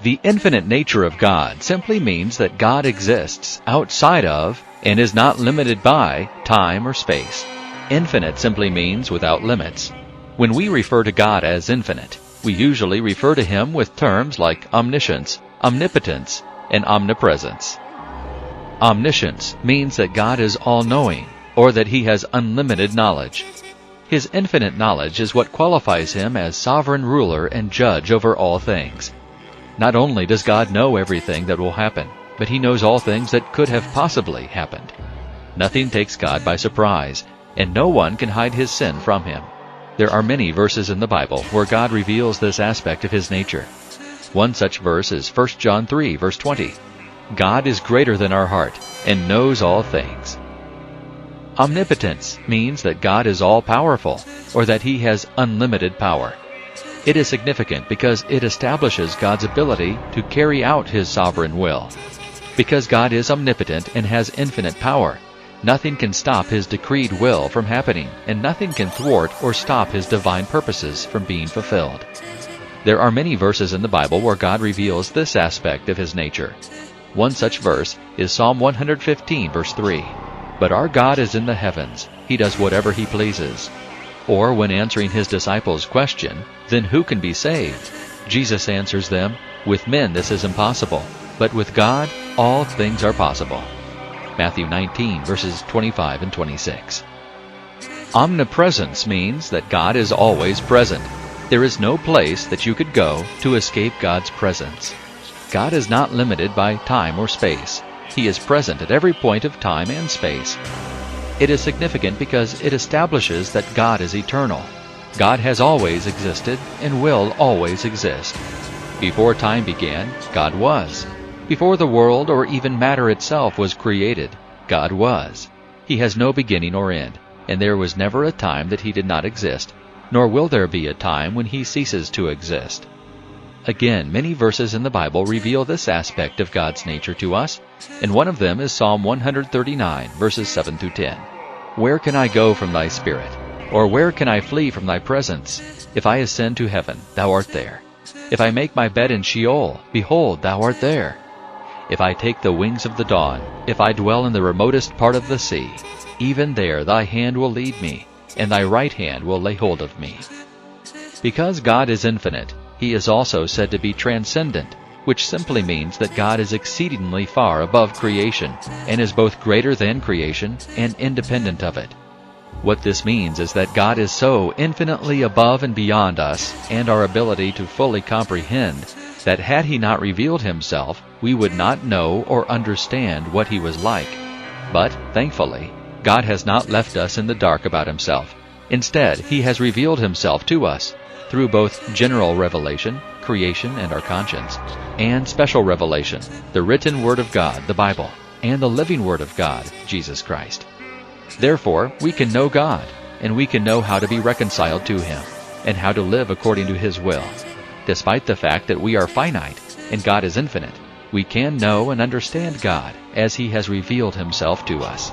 The infinite nature of God simply means that God exists outside of and is not limited by time or space. Infinite simply means without limits. When we refer to God as infinite, we usually refer to Him with terms like omniscience, omnipotence, and omnipresence. Omniscience means that God is all-knowing, or that He has unlimited knowledge. His infinite knowledge is what qualifies Him as sovereign ruler and judge over all things. Not only does God know everything that will happen, but He knows all things that could have possibly happened. Nothing takes God by surprise, and no one can hide His sin from Him. There are many verses in the Bible where God reveals this aspect of His nature. One such verse is 1 John 3, verse 20. God is greater than our heart, and knows all things. Omnipotence means that God is all-powerful, or that He has unlimited power. It is significant because it establishes God's ability to carry out His sovereign will. Because God is omnipotent and has infinite power, nothing can stop His decreed will from happening, and nothing can thwart or stop His divine purposes from being fulfilled. There are many verses in the Bible where God reveals this aspect of His nature. One such verse is Psalm 115, verse 3. But our God is in the heavens. He does whatever He pleases. Or when answering His disciples' question, then who can be saved? Jesus answers them, with men this is impossible, but with God all things are possible. Matthew 19, verses 25 and 26. Omnipresence means that God is always present. There is no place that you could go to escape God's presence. God is not limited by time or space. He is present at every point of time and space. It is significant because it establishes that God is eternal. God has always existed and will always exist. Before time began, God was. Before the world or even matter itself was created, God was. He has no beginning or end, and there was never a time that He did not exist, nor will there be a time when He ceases to exist. Again, many verses in the Bible reveal this aspect of God's nature to us, and one of them is Psalm 139, verses 7 through 10. Where can I go from Thy Spirit? Or where can I flee from Thy presence? If I ascend to heaven, Thou art there. If I make my bed in Sheol, behold, Thou art there. If I take the wings of the dawn, if I dwell in the remotest part of the sea, even there Thy hand will lead me, and Thy right hand will lay hold of me. Because God is infinite, He is also said to be transcendent, which simply means that God is exceedingly far above creation, and is both greater than creation and independent of it. What this means is that God is so infinitely above and beyond us and our ability to fully comprehend that had He not revealed Himself, we would not know or understand what He was like. But, thankfully, God has not left us in the dark about Himself. Instead, He has revealed Himself to us through both general revelation, creation and our conscience, and special revelation, the written Word of God, the Bible, and the living Word of God, Jesus Christ. Therefore, we can know God, and we can know how to be reconciled to Him, and how to live according to His will. Despite the fact that we are finite, and God is infinite, we can know and understand God as He has revealed Himself to us.